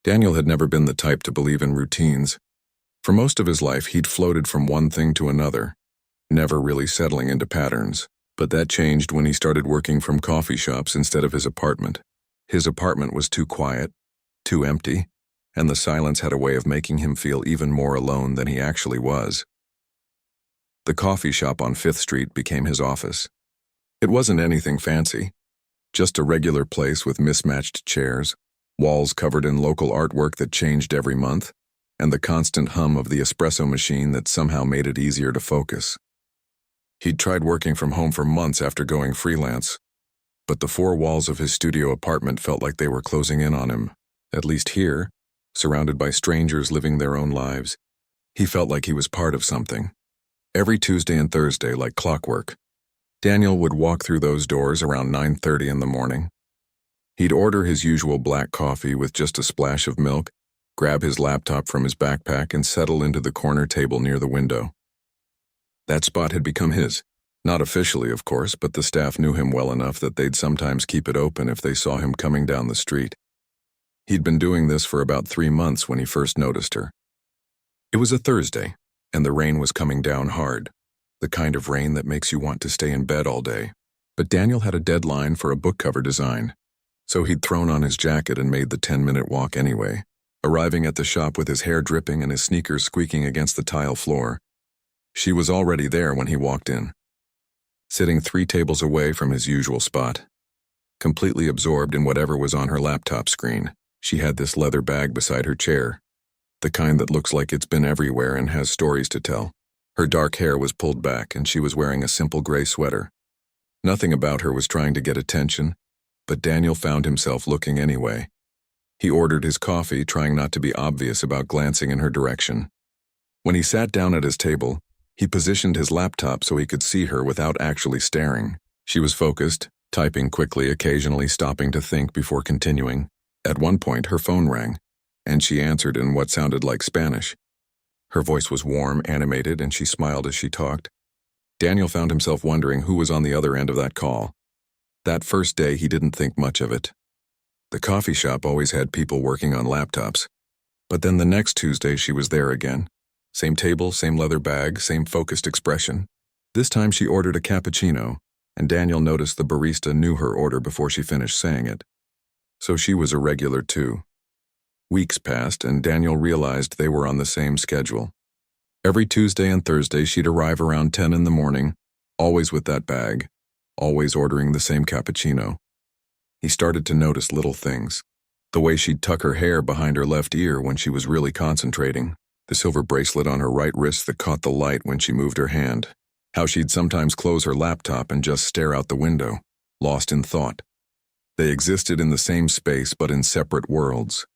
Daniel had never been the type to believe in routines. For most of his life, he'd floated from one thing to another, never really settling into patterns. But that changed when he started working from coffee shops instead of his apartment. His apartment was too quiet, too empty, and the silence had a way of making him feel even more alone than he actually was. The coffee shop on 5th Street became his office. It wasn't anything fancy, just a regular place with mismatched chairs, walls covered in local artwork that changed every month, and the constant hum of the espresso machine that somehow made it easier to focus. He'd tried working from home for months after going freelance, but the 4 walls of his studio apartment felt like they were closing in on him. At least here, surrounded by strangers living their own lives, he felt like he was part of something. Every Tuesday and Thursday, like clockwork, Daniel would walk through those doors around 9:30 in the morning. He'd order his usual black coffee with just a splash of milk, grab his laptop from his backpack, and settle into the corner table near the window. That spot had become his. Not officially, of course, but the staff knew him well enough that they'd sometimes keep it open if they saw him coming down the street. He'd been doing this for about 3 months when he first noticed her. It was a Thursday, and the rain was coming down hard, the kind of rain that makes you want to stay in bed all day. But Daniel had a deadline for a book cover design, so he'd thrown on his jacket and made the 10-minute walk anyway, arriving at the shop with his hair dripping and his sneakers squeaking against the tile floor. She was already there when he walked in, sitting 3 tables away from his usual spot. Completely absorbed in whatever was on her laptop screen, she had this leather bag beside her chair, the kind that looks like it's been everywhere and has stories to tell. Her dark hair was pulled back and she was wearing a simple gray sweater. Nothing about her was trying to get attention, but Daniel found himself looking anyway. He ordered his coffee, trying not to be obvious about glancing in her direction. When he sat down at his table, he positioned his laptop so he could see her without actually staring. She was focused, typing quickly, occasionally stopping to think before continuing. At one point, her phone rang, and she answered in what sounded like Spanish. Her voice was warm, animated, and she smiled as she talked. Daniel found himself wondering who was on the other end of that call. That first day, he didn't think much of it. The coffee shop always had people working on laptops. But then the next Tuesday, she was there again. Same table, same leather bag, same focused expression. This time she ordered a cappuccino, and Daniel noticed the barista knew her order before she finished saying it. So she was a regular too. Weeks passed, and Daniel realized they were on the same schedule. Every Tuesday and Thursday she'd arrive around 10 in the morning, always with that bag, always ordering the same cappuccino. He started to notice little things. The way she'd tuck her hair behind her left ear when she was really concentrating. The silver bracelet on her right wrist that caught the light when she moved her hand. How she'd sometimes close her laptop and just stare out the window, lost in thought. They existed in the same space but in separate worlds.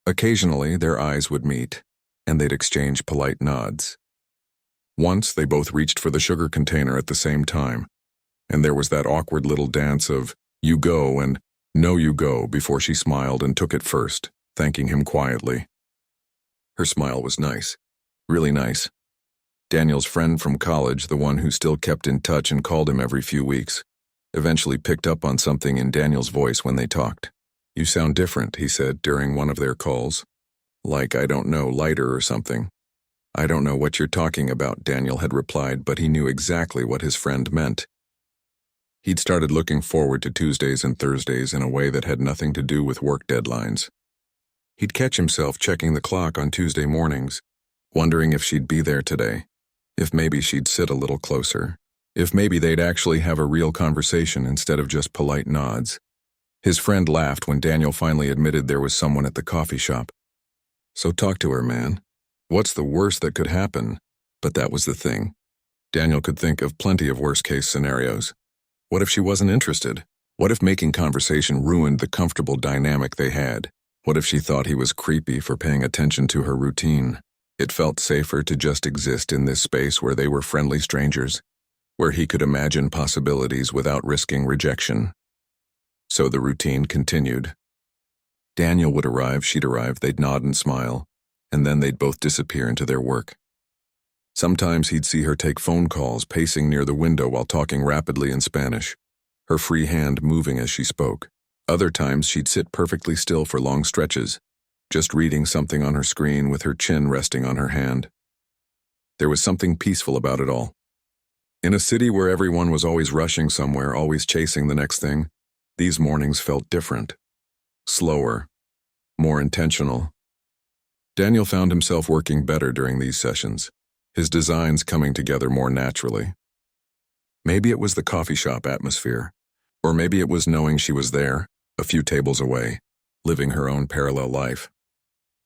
Occasionally, their eyes would meet, and they'd exchange polite nods. Once, they both reached for the sugar container at the same time, and there was that awkward little dance of, "You go" and "No, you go" before she smiled and took it first, thanking him quietly. Her smile was nice, really nice. Daniel's friend from college, the one who still kept in touch and called him every few weeks, eventually picked up on something in Daniel's voice when they talked. "You sound different," he said during one of their calls. "Like, I don't know, lighter or something." "I don't know what you're talking about," Daniel had replied, but he knew exactly what his friend meant. He'd started looking forward to Tuesdays and Thursdays in a way that had nothing to do with work deadlines. He'd catch himself checking the clock on Tuesday mornings, wondering if she'd be there today, if maybe she'd sit a little closer, if maybe they'd actually have a real conversation instead of just polite nods. His friend laughed when Daniel finally admitted there was someone at the coffee shop. "So talk to her, man. What's the worst that could happen?" But that was the thing. Daniel could think of plenty of worst-case scenarios. What if she wasn't interested? What if making conversation ruined the comfortable dynamic they had? What if she thought he was creepy for paying attention to her routine? It felt safer to just exist in this space where they were friendly strangers, where he could imagine possibilities without risking rejection. So the routine continued. Daniel would arrive, she'd arrive, they'd nod and smile, and then they'd both disappear into their work. Sometimes he'd see her take phone calls, pacing near the window while talking rapidly in Spanish, her free hand moving as she spoke. Other times she'd sit perfectly still for long stretches, just reading something on her screen with her chin resting on her hand. There was something peaceful about it all. In a city where everyone was always rushing somewhere, always chasing the next thing, these mornings felt different. Slower. More intentional. Daniel found himself working better during these sessions, his designs coming together more naturally. Maybe it was the coffee shop atmosphere, or maybe it was knowing she was there, a few tables away, living her own parallel life.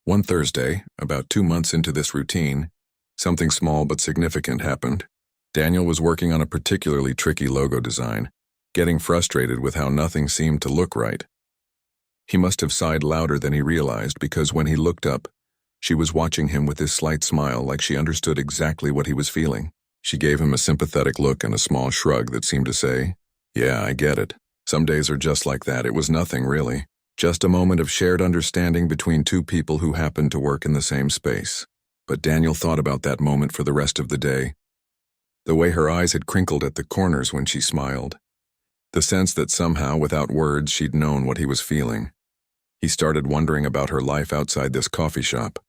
One Thursday, about 2 months into this routine, something small but significant happened. Daniel was working on a particularly tricky logo design, getting frustrated with how nothing seemed to look right. He must have sighed louder than he realized because when he looked up, she was watching him with this slight smile like she understood exactly what he was feeling. She gave him a sympathetic look and a small shrug that seemed to say, "Yeah, I get it. Some days are just like that." It was nothing, really. Just a moment of shared understanding between two people who happened to work in the same space. But Daniel thought about that moment for the rest of the day. The way her eyes had crinkled at the corners when she smiled. The sense that somehow, without words, she'd known what he was feeling. He started wondering about her life outside this coffee shop.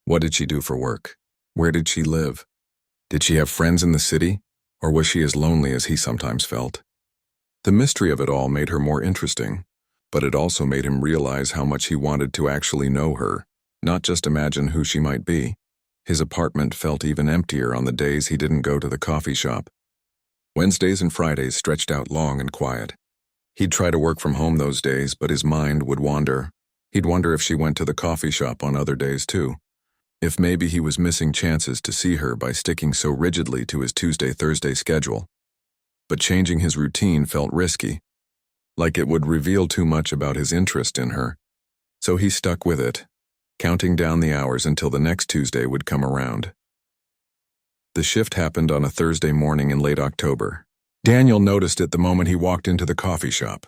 What did she do for work? Where did she live? Did she have friends in the city? Or was she as lonely as he sometimes felt? The mystery of it all made her more interesting, but it also made him realize how much he wanted to actually know her, not just imagine who she might be. His apartment felt even emptier on the days he didn't go to the coffee shop. Wednesdays and Fridays stretched out long and quiet. He'd try to work from home those days, but his mind would wander. He'd wonder if she went to the coffee shop on other days too. If maybe he was missing chances to see her by sticking so rigidly to his Tuesday-Thursday schedule. But changing his routine felt risky, like it would reveal too much about his interest in her. So he stuck with it, counting down the hours until the next Tuesday would come around. The shift happened on a Thursday morning in late October. Daniel noticed it the moment he walked into the coffee shop.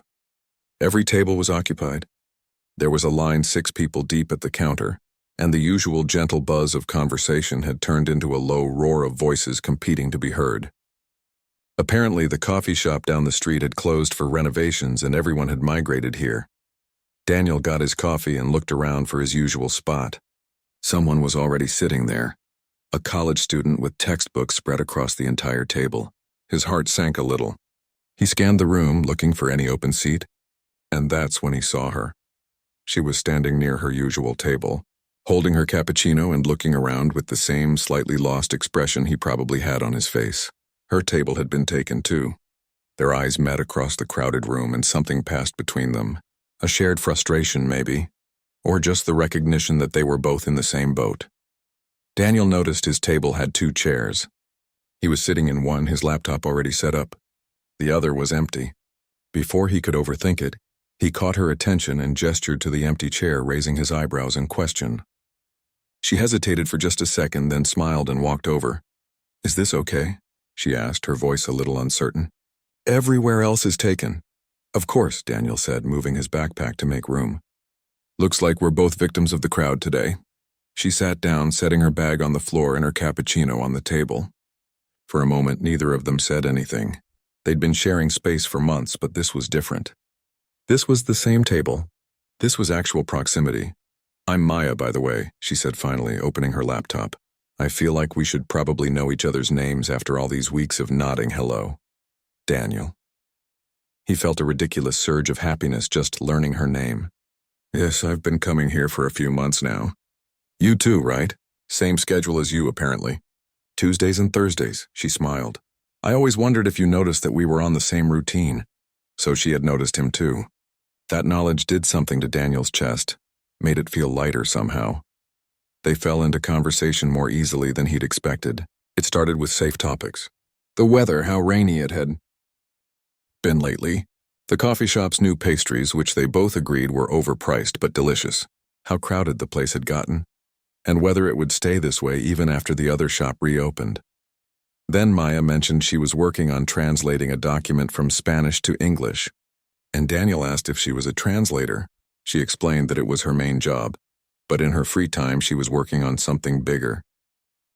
Every table was occupied. There was a line 6 people deep at the counter, and the usual gentle buzz of conversation had turned into a low roar of voices competing to be heard. Apparently, the coffee shop down the street had closed for renovations and everyone had migrated here. Daniel got his coffee and looked around for his usual spot. Someone was already sitting there, a college student with textbooks spread across the entire table. His heart sank a little. He scanned the room, looking for any open seat, and that's when he saw her. She was standing near her usual table, holding her cappuccino and looking around with the same slightly lost expression he probably had on his face. Her table had been taken too. Their eyes met across the crowded room and something passed between them. A shared frustration, maybe, or just the recognition that they were both in the same boat. Daniel noticed his table had 2 chairs. He was sitting in one, his laptop already set up. The other was empty. Before he could overthink it, he caught her attention and gestured to the empty chair, raising his eyebrows in question. She hesitated for just a second, then smiled and walked over. "Is this okay?" she asked, her voice a little uncertain. "Everywhere else is taken." "Of course," Daniel said, moving his backpack to make room. "Looks like we're both victims of the crowd today." She sat down, setting her bag on the floor and her cappuccino on the table. For a moment, neither of them said anything. They'd been sharing space for months, but this was different. This was the same table. This was actual proximity. "I'm Maya, by the way," she said finally, opening her laptop. "I feel like we should probably know each other's names after all these weeks of nodding hello." Daniel. He felt a ridiculous surge of happiness just learning her name. "Yes, I've been coming here for a few months now." "You too, right? Same schedule as you, apparently." "Tuesdays and Thursdays," she smiled. "I always wondered if you noticed that we were on the same routine." So she had noticed him too. That knowledge did something to Daniel's chest, made it feel lighter somehow. They fell into conversation more easily than he'd expected. It started with safe topics. The weather, how rainy it had been lately. The coffee shop's new pastries, which they both agreed were overpriced but delicious. How crowded the place had gotten. And whether it would stay this way even after the other shop reopened. Then Maya mentioned she was working on translating a document from Spanish to English. And Daniel asked if she was a translator. She explained that it was her main job, but in her free time she was working on something bigger.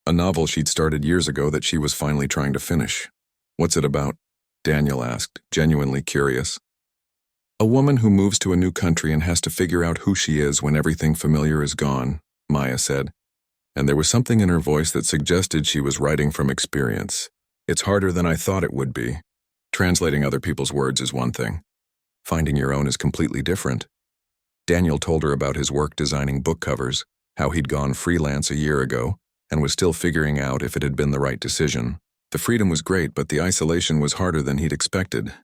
A novel she'd started years ago that she was finally trying to finish. "What's it about?" Daniel asked, genuinely curious. A woman who moves to a new country and has to figure out who she is when everything familiar is gone, Maya said, and there was something in her voice that suggested she was writing from experience. It's harder than I thought it would be. Translating other people's words is one thing. Finding your own is completely different. Daniel told her about his work designing book covers, how he'd gone freelance a year ago, and was still figuring out if it had been the right decision. The freedom was great, but the isolation was harder than he'd expected.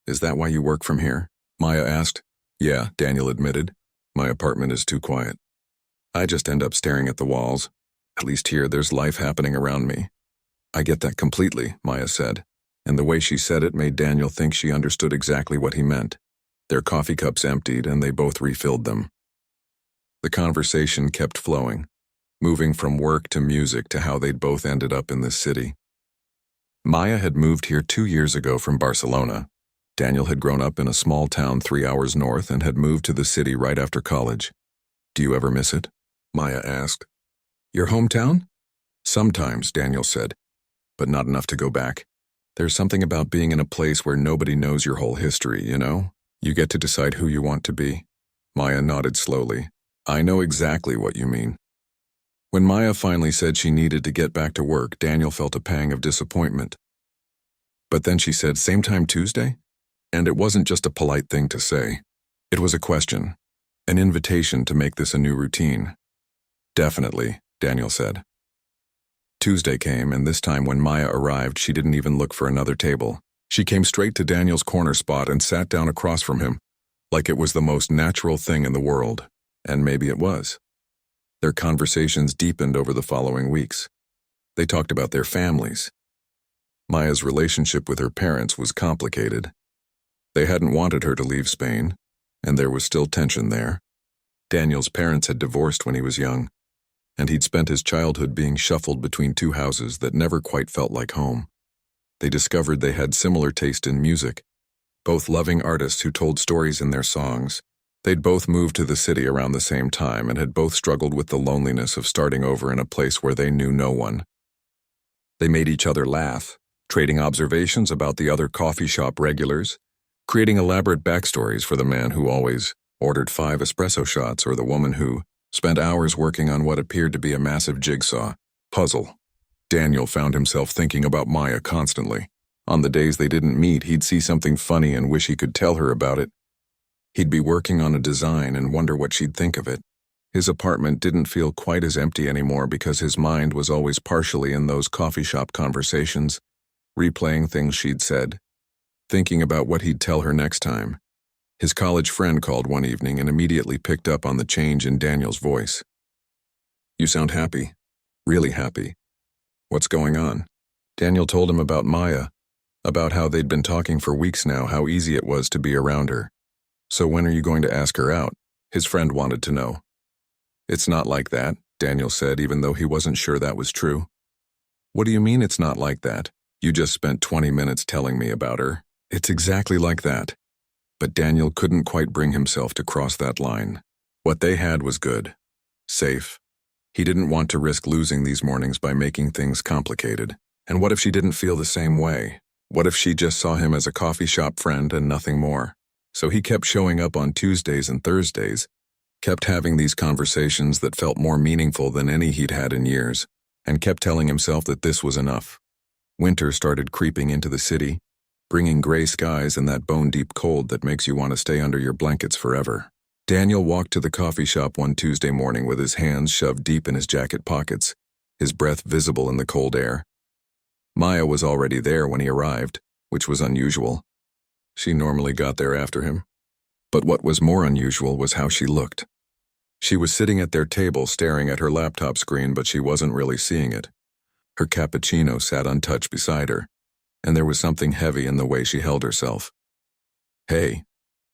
Is that why you work from here? Maya asked. Yeah, Daniel admitted. My apartment is too quiet. I just end up staring at the walls. At least here there's life happening around me. I get that completely, Maya said, and the way she said it made Daniel think she understood exactly what he meant. Their coffee cups emptied and they both refilled them. The conversation kept flowing, moving from work to music to how they'd both ended up in this city. Maya had moved here 2 years ago from Barcelona. Daniel had grown up in a small town 3 hours north and had moved to the city right after college. Do you ever miss it? Maya asked. Your hometown? Sometimes, Daniel said, but not enough to go back. There's something about being in a place where nobody knows your whole history, you know? You get to decide who you want to be. Maya nodded slowly. I know exactly what you mean. When Maya finally said she needed to get back to work, Daniel felt a pang of disappointment. But then she said, same time Tuesday? And it wasn't just a polite thing to say. It was a question, an invitation to make this a new routine. Definitely, Daniel said. Tuesday came, and this time when Maya arrived, she didn't even look for another table. She came straight to Daniel's corner spot and sat down across from him, like it was the most natural thing in the world. And maybe it was. Their conversations deepened over the following weeks. They talked about their families. Maya's relationship with her parents was complicated. They hadn't wanted her to leave Spain, and there was still tension there. Daniel's parents had divorced when he was young, and he'd spent his childhood being shuffled between 2 houses that never quite felt like home. They discovered they had similar taste in music, both loving artists who told stories in their songs. They'd both moved to the city around the same time and had both struggled with the loneliness of starting over in a place where they knew no one. They made each other laugh, trading observations about the other coffee shop regulars, creating elaborate backstories for the man who always ordered 5 espresso shots or the woman who spent hours working on what appeared to be a massive jigsaw puzzle. Daniel found himself thinking about Maya constantly. On the days they didn't meet, he'd see something funny and wish he could tell her about it. He'd be working on a design and wonder what she'd think of it. His apartment didn't feel quite as empty anymore because his mind was always partially in those coffee shop conversations, replaying things she'd said, thinking about what he'd tell her next time. His college friend called one evening and immediately picked up on the change in Daniel's voice. You sound happy. Really happy. What's going on? Daniel told him about Maya, about how they'd been talking for weeks now, how easy it was to be around her. So when are you going to ask her out? His friend wanted to know. It's not like that, Daniel said, even though he wasn't sure that was true. What do you mean it's not like that? You just spent 20 minutes telling me about her. It's exactly like that. But Daniel couldn't quite bring himself to cross that line. What they had was good. Safe. He didn't want to risk losing these mornings by making things complicated. And what if she didn't feel the same way? What if she just saw him as a coffee shop friend and nothing more? So he kept showing up on Tuesdays and Thursdays, kept having these conversations that felt more meaningful than any he'd had in years, and kept telling himself that this was enough. Winter started creeping into the city, bringing gray skies and that bone-deep cold that makes you want to stay under your blankets forever. Daniel walked to the coffee shop one Tuesday morning with his hands shoved deep in his jacket pockets, his breath visible in the cold air. Maya was already there when he arrived, which was unusual. She normally got there after him. But what was more unusual was how she looked. She was sitting at their table staring at her laptop screen, but she wasn't really seeing it. Her cappuccino sat untouched beside her, and there was something heavy in the way she held herself. Hey,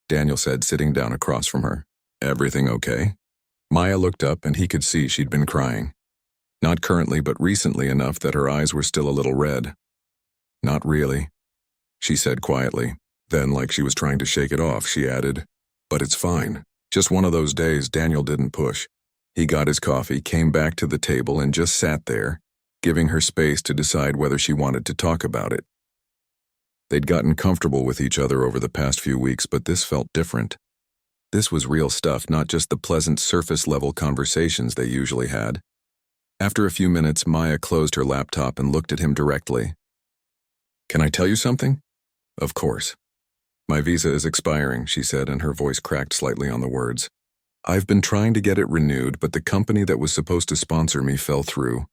Daniel said, sitting down across from her. Everything okay? Maya looked up and he could see she'd been crying. Not currently, but recently enough that her eyes were still a little red. Not really, she said quietly. Then, like she was trying to shake it off, she added, but it's fine. Just one of those days. Daniel didn't push. He got his coffee, came back to the table, and just sat there, giving her space to decide whether she wanted to talk about it. They'd gotten comfortable with each other over the past few weeks, but this felt different. This was real stuff, not just the pleasant surface-level conversations they usually had. After a few minutes, Maya closed her laptop and looked at him directly. "Can I tell you something?" "Of course." "My visa is expiring," she said, and her voice cracked slightly on the words. "I've been trying to get it renewed, but the company that was supposed to sponsor me fell through.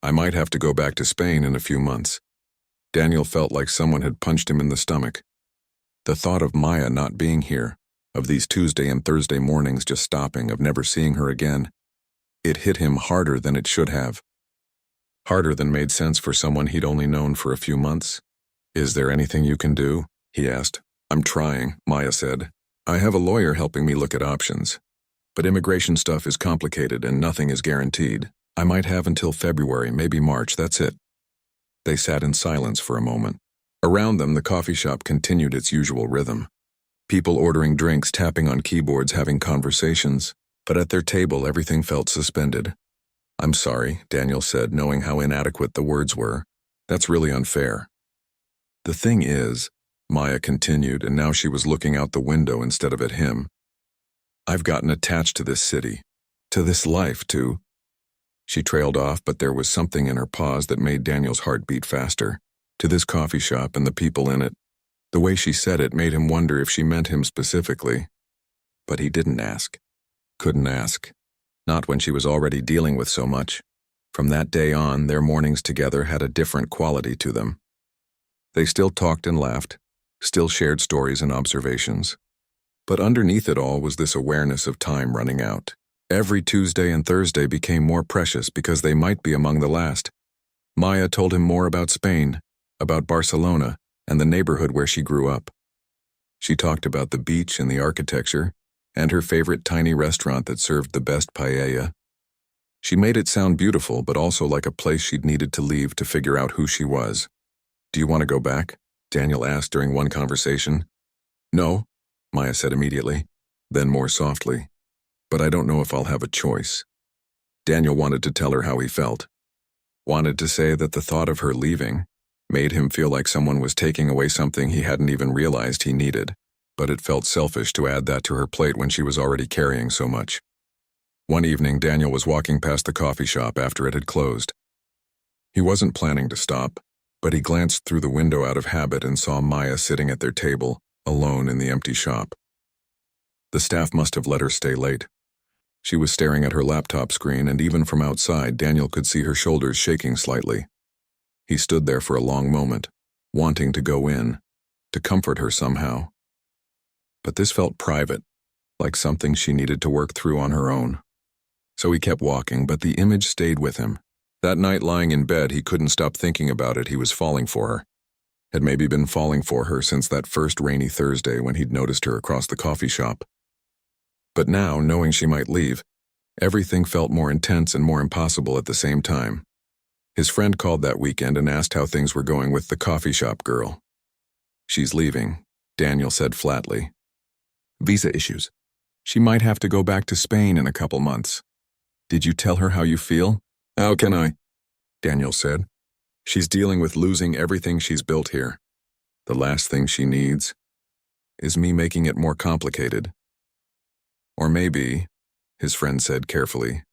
I might have to go back to Spain in a few months." Daniel felt like someone had punched him in the stomach. The thought of Maya not being here, of these Tuesday and Thursday mornings just stopping, of never seeing her again, it hit him harder than it should have. Harder than made sense for someone he'd only known for a few months. "Is there anything you can do?" he asked. "I'm trying," Maya said. "I have a lawyer helping me look at options. But immigration stuff is complicated and nothing is guaranteed. I might have until February, maybe March, that's it." They sat in silence for a moment. Around them, the coffee shop continued its usual rhythm. People ordering drinks, tapping on keyboards, having conversations. But at their table, everything felt suspended. "I'm sorry," Daniel said, knowing how inadequate the words were. "That's really unfair." "The thing is," Maya continued, and now she was looking out the window instead of at him, "I've gotten attached to this city, to this life, to—" She trailed off, but there was something in her pause that made Daniel's heart beat faster. "To this coffee shop and the people in it." The way she said it made him wonder if she meant him specifically. But he didn't ask. Couldn't ask. Not when she was already dealing with so much. From that day on, their mornings together had a different quality to them. They still talked and laughed, still shared stories and observations. But underneath it all was this awareness of time running out. Every Tuesday and Thursday became more precious because they might be among the last. Maya told him more about Spain, about Barcelona, and the neighborhood where she grew up. She talked about the beach and the architecture, and her favorite tiny restaurant that served the best paella. She made it sound beautiful, but also like a place she'd needed to leave to figure out who she was. "Do you want to go back?" Daniel asked during one conversation. "No," Maya said immediately, then more softly. "But I don't know if I'll have a choice." Daniel wanted to tell her how he felt. Wanted to say that the thought of her leaving made him feel like someone was taking away something he hadn't even realized he needed, but it felt selfish to add that to her plate when she was already carrying so much. One evening, Daniel was walking past the coffee shop after it had closed. He wasn't planning to stop, but he glanced through the window out of habit and saw Maya sitting at their table, alone in the empty shop. The staff must have let her stay late. She was staring at her laptop screen, and even from outside, Daniel could see her shoulders shaking slightly. He stood there for a long moment, wanting to go in, to comfort her somehow. But this felt private, like something she needed to work through on her own. So he kept walking, but the image stayed with him. That night lying in bed, he couldn't stop thinking about it. He was falling for her. Had maybe been falling for her since that first rainy Thursday when he'd noticed her across the coffee shop. But now, knowing she might leave, everything felt more intense and more impossible at the same time. His friend called that weekend and asked how things were going with the coffee shop girl. "She's leaving," Daniel said flatly. "Visa issues. She might have to go back to Spain in a couple months." "Did you tell her how you feel?" "How can I?" Daniel said. "She's dealing with losing everything she's built here. The last thing she needs is me making it more complicated." "Or maybe," his friend said carefully,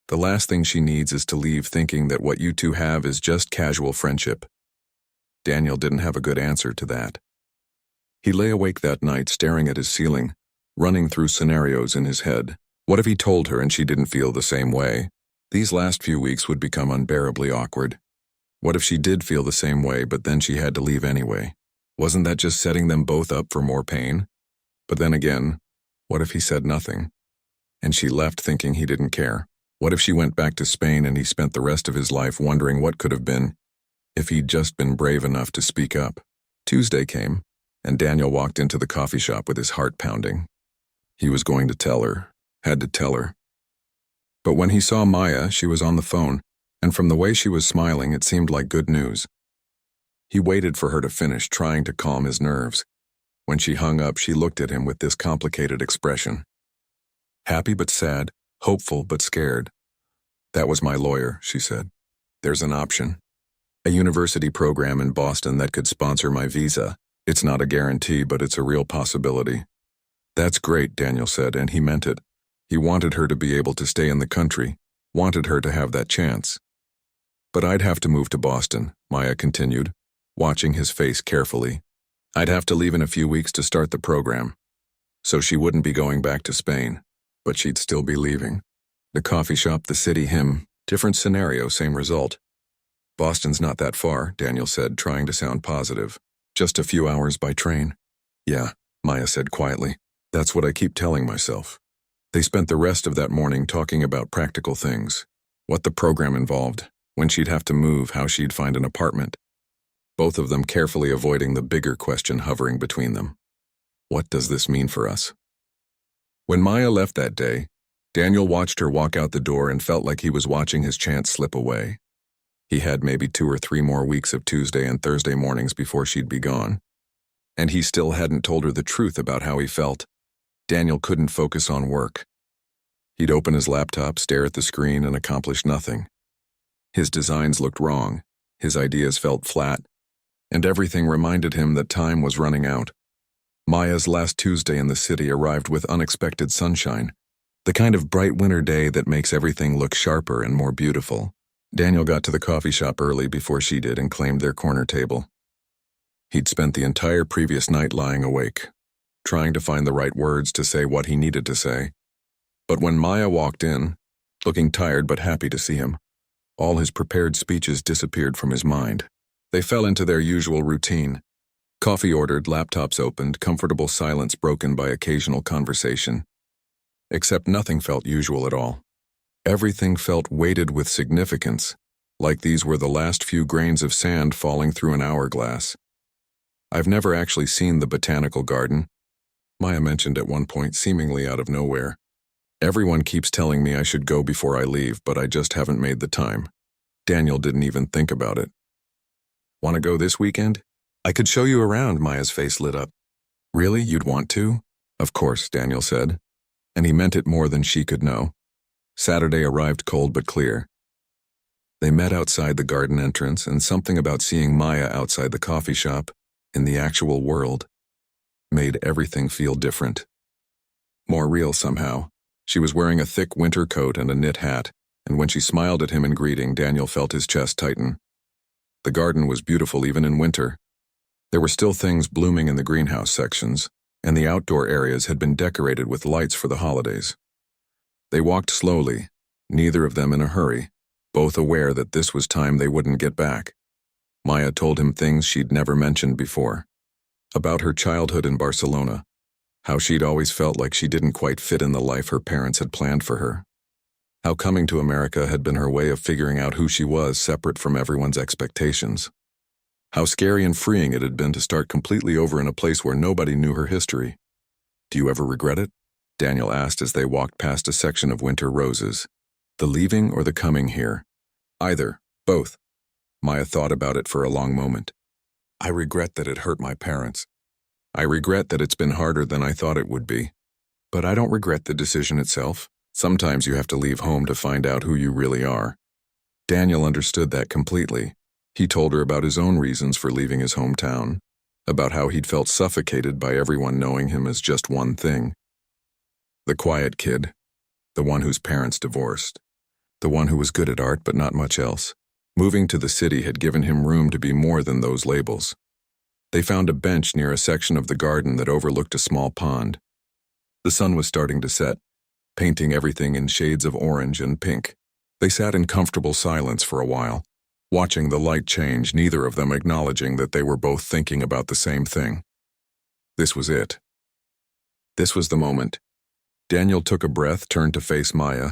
"the last thing she needs is to leave thinking that what you two have is just casual friendship." Daniel didn't have a good answer to that. He lay awake that night staring at his ceiling, running through scenarios in his head. What if he told her and she didn't feel the same way? These last few weeks would become unbearably awkward. What if she did feel the same way, but then she had to leave anyway? Wasn't that just setting them both up for more pain? But then again, what if he said nothing, and she left thinking he didn't care? What if she went back to Spain and he spent the rest of his life wondering what could have been if he'd just been brave enough to speak up? Tuesday came, and Daniel walked into the coffee shop with his heart pounding. He was going to tell her, had to tell her. But when he saw Maya, she was on the phone, and from the way she was smiling, it seemed like good news. He waited for her to finish, trying to calm his nerves. When she hung up, she looked at him with this complicated expression. Happy but sad, hopeful but scared. "That was my lawyer," she said. "There's an option. A university program in Boston that could sponsor my visa. It's not a guarantee, but it's a real possibility. That's great, Daniel said, and he meant it. He wanted her to be able to stay in the country, wanted her to have that chance. But I'd have to move to Boston, Maya continued, watching his face carefully. I'd have to leave in a few weeks to start the program. So she wouldn't be going back to Spain, but she'd still be leaving. The coffee shop, the city, him, different scenario, same result. Boston's not that far, Daniel said, trying to sound positive. Just a few hours by train. Yeah, Maya said quietly. That's what I keep telling myself. They spent the rest of that morning talking about practical things. What the program involved, when she'd have to move, how she'd find an apartment. Both of them carefully avoiding the bigger question hovering between them. What does this mean for us? When Maya left that day, Daniel watched her walk out the door and felt like he was watching his chance slip away. He had maybe 2 or 3 more weeks of Tuesday and Thursday mornings before she'd be gone. And he still hadn't told her the truth about how he felt. Daniel couldn't focus on work. He'd open his laptop, stare at the screen, and accomplish nothing. His designs looked wrong, his ideas felt flat, and everything reminded him that time was running out. Maya's last Tuesday in the city arrived with unexpected sunshine, the kind of bright winter day that makes everything look sharper and more beautiful. Daniel got to the coffee shop early before she did and claimed their corner table. He'd spent the entire previous night lying awake, trying to find the right words to say what he needed to say. But when Maya walked in, looking tired but happy to see him, all his prepared speeches disappeared from his mind. They fell into their usual routine. Coffee ordered, laptops opened, comfortable silence broken by occasional conversation. Except nothing felt usual at all. Everything felt weighted with significance, like these were the last few grains of sand falling through an hourglass. I've never actually seen the botanical garden, Maya mentioned at one point, seemingly out of nowhere. Everyone keeps telling me I should go before I leave, but I just haven't made the time. Daniel didn't even think about it. Want to go this weekend? I could show you around, Maya's face lit up. Really? You'd want to? Of course, Daniel said. And he meant it more than she could know. Saturday arrived cold but clear. They met outside the garden entrance, and something about seeing Maya outside the coffee shop, in the actual world, made everything feel different. More real somehow. She was wearing a thick winter coat and a knit hat, and when she smiled at him in greeting, Daniel felt his chest tighten. The garden was beautiful even in winter. There were still things blooming in the greenhouse sections, and the outdoor areas had been decorated with lights for the holidays. They walked slowly, neither of them in a hurry, both aware that this was time they wouldn't get back. Maya told him things she'd never mentioned before. About her childhood in Barcelona, how she'd always felt like she didn't quite fit in the life her parents had planned for her. How coming to America had been her way of figuring out who she was separate from everyone's expectations. How scary and freeing it had been to start completely over in a place where nobody knew her history. Do you ever regret it? Daniel asked as they walked past a section of winter roses. The leaving or the coming here? Either, both. Maya thought about it for a long moment. I regret that it hurt my parents. I regret that it's been harder than I thought it would be. But I don't regret the decision itself. Sometimes you have to leave home to find out who you really are. Daniel understood that completely. He told her about his own reasons for leaving his hometown, about how he'd felt suffocated by everyone knowing him as just one thing. The quiet kid, the one whose parents divorced, the one who was good at art but not much else. Moving to the city had given him room to be more than those labels. They found a bench near a section of the garden that overlooked a small pond. The sun was starting to set, painting everything in shades of orange and pink. They sat in comfortable silence for a while, watching the light change, neither of them acknowledging that they were both thinking about the same thing. This was it. This was the moment. Daniel took a breath, turned to face Maya,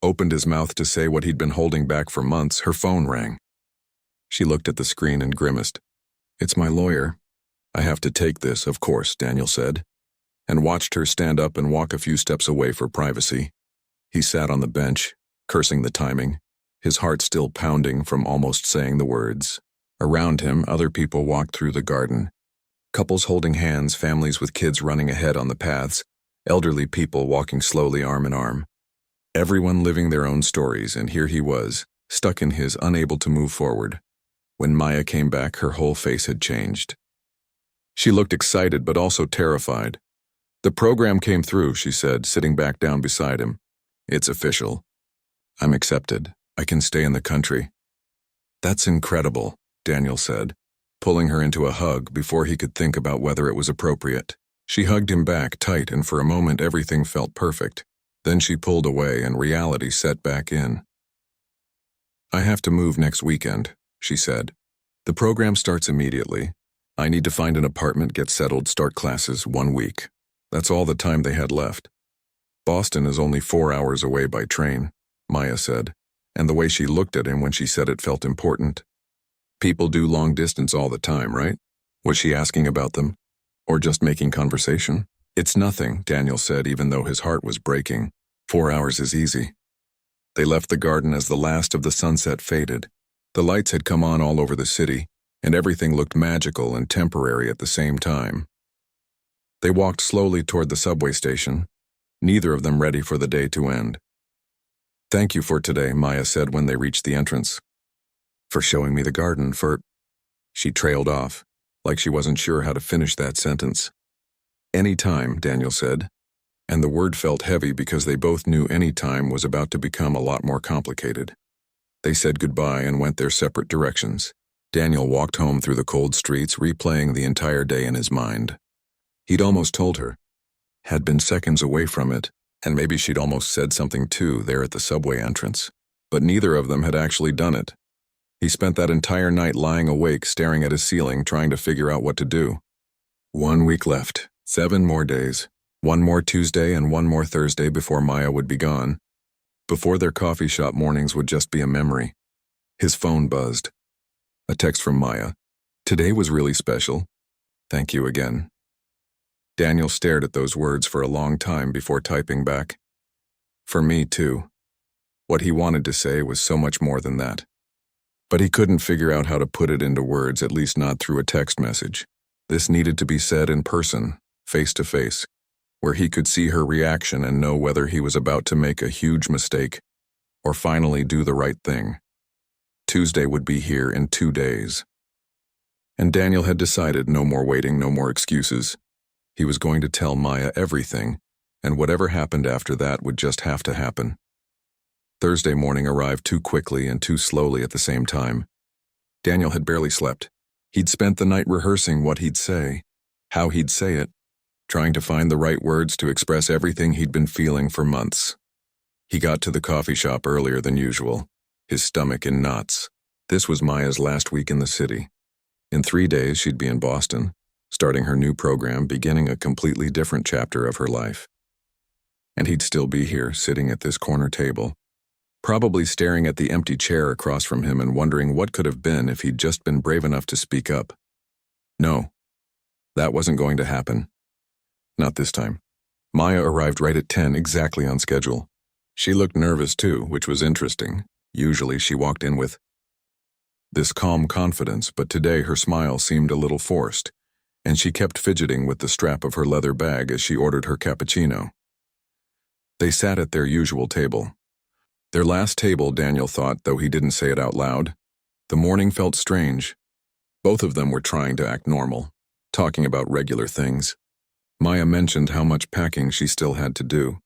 opened his mouth to say what he'd been holding back for months. Her phone rang. She looked at the screen and grimaced. It's my lawyer. I have to take this, of course, Daniel said, and watched her stand up and walk a few steps away for privacy. He sat on the bench, cursing the timing, his heart still pounding from almost saying the words. Around him, other people walked through the garden. Couples holding hands, families with kids running ahead on the paths, elderly people walking slowly arm in arm. Everyone living their own stories, and here he was, stuck in his, unable to move forward. When Maya came back, her whole face had changed. She looked excited but also terrified. "The program came through," she said, sitting back down beside him. "It's official. I'm accepted. I can stay in the country." "That's incredible," Daniel said, pulling her into a hug before he could think about whether it was appropriate. She hugged him back tight, and for a moment everything felt perfect. Then she pulled away and reality set back in. "I have to move next weekend," she said. "The program starts immediately. I need to find an apartment, get settled, start classes 1 week." That's all the time they had left. "Boston is only 4 hours away by train," Maya said, and the way she looked at him when she said it felt important. "People do long distance all the time, right?" Was she asking about them? Or just making conversation? "It's nothing," Daniel said, even though his heart was breaking. 4 hours is easy. They left the garden as the last of the sunset faded. The lights had come on all over the city, and everything looked magical and temporary at the same time. They walked slowly toward the subway station, neither of them ready for the day to end. "Thank you for today," Maya said when they reached the entrance. "For showing me the garden, for—" She trailed off, like she wasn't sure how to finish that sentence. "Any time," Daniel said, and the word felt heavy because they both knew any time was about to become a lot more complicated. They said goodbye and went their separate directions. Daniel walked home through the cold streets, replaying the entire day in his mind. He'd almost told her, had been seconds away from it, and maybe she'd almost said something too there at the subway entrance. But neither of them had actually done it. He spent that entire night lying awake, staring at his ceiling, trying to figure out what to do. 1 week left, 7 more days, 1 more Tuesday and 1 more Thursday before Maya would be gone. Before their coffee shop mornings would just be a memory. His phone buzzed. A text from Maya. "Today was really special. Thank you again." Daniel stared at those words for a long time before typing back. "For me, too." What he wanted to say was so much more than that. But he couldn't figure out how to put it into words, at least not through a text message. This needed to be said in person, face to face, where he could see her reaction and know whether he was about to make a huge mistake or finally do the right thing. Tuesday would be here in 2 days. And Daniel had decided no more waiting, no more excuses. He was going to tell Maya everything, and whatever happened after that would just have to happen. Thursday morning arrived too quickly and too slowly at the same time. Daniel had barely slept. He'd spent the night rehearsing what he'd say, how he'd say it, trying to find the right words to express everything he'd been feeling for months. He got to the coffee shop earlier than usual, his stomach in knots. This was Maya's last week in the city. In 3 days, she'd be in Boston, starting her new program, beginning a completely different chapter of her life. And he'd still be here, sitting at this corner table, probably staring at the empty chair across from him and wondering what could have been if he'd just been brave enough to speak up. No, that wasn't going to happen. Not this time. Maya arrived right at 10, exactly on schedule. She looked nervous too, which was interesting. Usually she walked in with this calm confidence, but today her smile seemed a little forced, and she kept fidgeting with the strap of her leather bag as she ordered her cappuccino. They sat at their usual table. Their last table, Daniel thought, though he didn't say it out loud. The morning felt strange. Both of them were trying to act normal, talking about regular things. Maya mentioned how much packing she still had to do.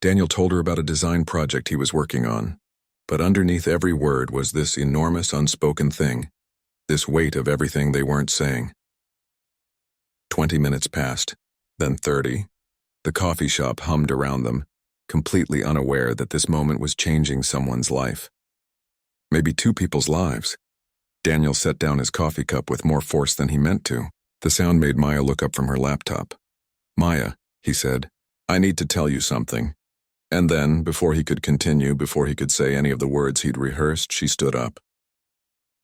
Daniel told her about a design project he was working on. But underneath every word was this enormous unspoken thing, this weight of everything they weren't saying. 20 minutes passed, then 30. The coffee shop hummed around them, completely unaware that this moment was changing someone's life. Maybe 2 people's lives. Daniel set down his coffee cup with more force than he meant to. The sound made Maya look up from her laptop. "Maya," he said, "I need to tell you something." And then, before he could continue, before he could say any of the words he'd rehearsed, she stood up.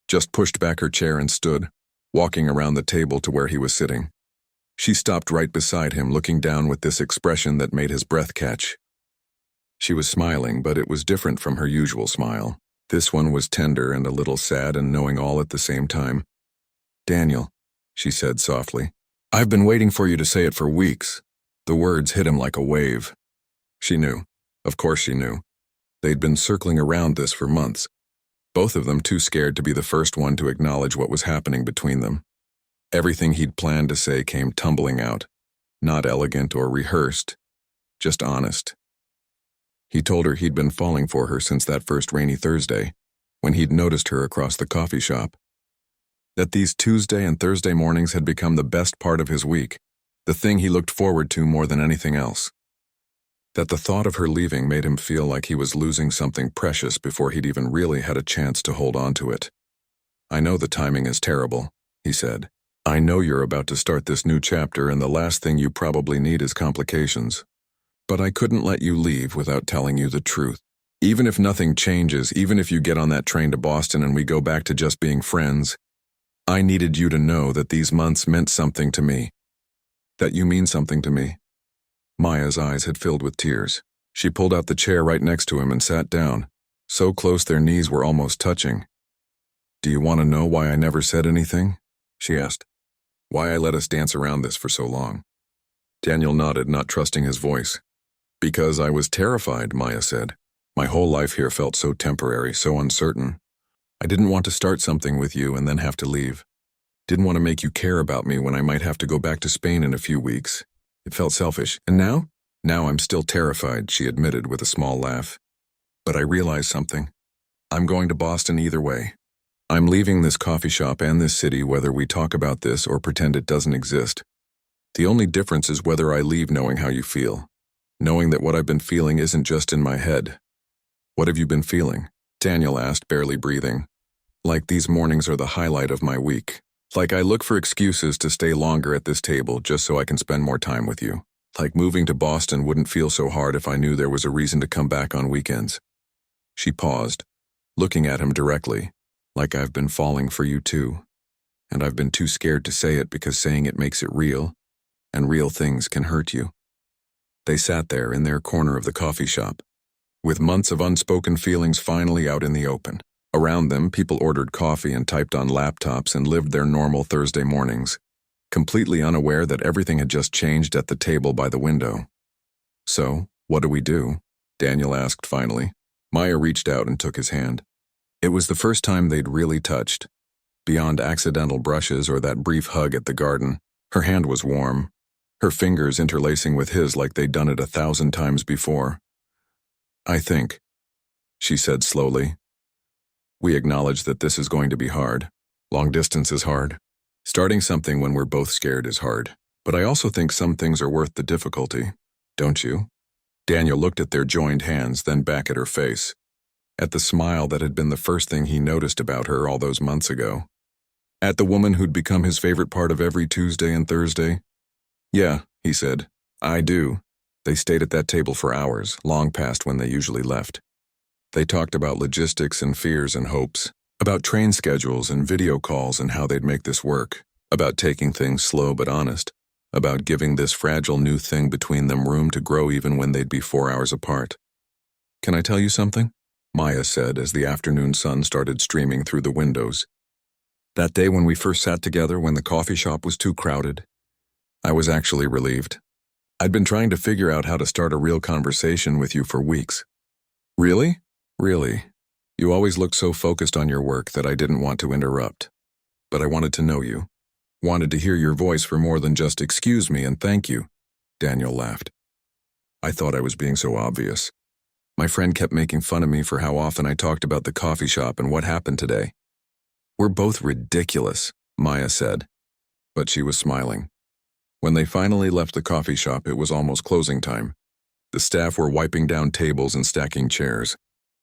Just pushed back her chair and stood, walking around the table to where he was sitting. She stopped right beside him, looking down with this expression that made his breath catch. She was smiling, but it was different from her usual smile. This one was tender and a little sad and knowing all at the same time. "Daniel," she said softly, "I've been waiting for you to say it for weeks." The words hit him like a wave. She knew. Of course she knew. They'd been circling around this for months. both of them too scared to be the first one to acknowledge what was happening between them. Everything he'd planned to say came tumbling out, not elegant or rehearsed, just honest. He told her he'd been falling for her since that first rainy Thursday, when he'd noticed her across the coffee shop. That these Tuesday and Thursday mornings had become the best part of his week, the thing he looked forward to more than anything else. That the thought of her leaving made him feel like he was losing something precious before he'd even really had a chance to hold on to it. "I know the timing is terrible," he said. "I know you're about to start this new chapter and the last thing you probably need is complications. But I couldn't let you leave without telling you the truth. Even if nothing changes, even if you get on that train to Boston and we go back to just being friends, I needed you to know that these months meant something to me. That you mean something to me." Maya's eyes had filled with tears. She pulled out the chair right next to him and sat down, so close their knees were almost touching. "Do you want to know why I never said anything?" she asked. "Why I let us dance around this for so long?" Daniel nodded, not trusting his voice. "Because I was terrified," Maya said. "My whole life here felt so temporary, so uncertain. I didn't want to start something with you and then have to leave. Didn't want to make you care about me when I might have to go back to Spain in a few weeks. It felt selfish. And now? Now I'm still terrified," she admitted with a small laugh. "But I realized something. I'm going to Boston either way. I'm leaving this coffee shop and this city whether we talk about this or pretend it doesn't exist. The only difference is whether I leave knowing how you feel. Knowing that what I've been feeling isn't just in my head." "What have you been feeling?" Daniel asked, barely breathing. "Like these mornings are the highlight of my week. Like I look for excuses to stay longer at this table just so I can spend more time with you. Like moving to Boston wouldn't feel so hard if I knew there was a reason to come back on weekends." She paused, looking at him directly. "Like I've been falling for you too. And I've been too scared to say it because saying it makes it real, and real things can hurt you." They sat there in their corner of the coffee shop, with months of unspoken feelings finally out in the open. Around them, people ordered coffee and typed on laptops and lived their normal Thursday mornings, completely unaware that everything had just changed at the table by the window. "So, what do we do?" Daniel asked finally. Maya reached out and took his hand. It was the first time they'd really touched. Beyond accidental brushes or that brief hug at the garden, her hand was warm, her fingers interlacing with his like they'd done it 1,000 times before. "I think," she said slowly, "we acknowledge that this is going to be hard. Long distance is hard. Starting something when we're both scared is hard. But I also think some things are worth the difficulty. Don't you?" Daniel looked at their joined hands, then back at her face. At the smile that had been the first thing he noticed about her all those months ago. At the woman who'd become his favorite part of every Tuesday and Thursday. "Yeah," he said, "I do." They stayed at that table for hours, long past when they usually left. They talked about logistics and fears and hopes, about train schedules and video calls and how they'd make this work, about taking things slow but honest, about giving this fragile new thing between them room to grow even when they'd be 4 hours apart. "Can I tell you something?" Maya said as the afternoon sun started streaming through the windows. "That day when we first sat together when the coffee shop was too crowded, I was actually relieved. I'd been trying to figure out how to start a real conversation with you for weeks." "Really?" "Really. You always looked so focused on your work that I didn't want to interrupt. But I wanted to know you. Wanted to hear your voice for more than just excuse me and thank you." Daniel laughed. "I thought I was being so obvious. My friend kept making fun of me for how often I talked about the coffee shop and what happened today." "We're both ridiculous," Maya said. But she was smiling. When they finally left the coffee shop, it was almost closing time. The staff were wiping down tables and stacking chairs.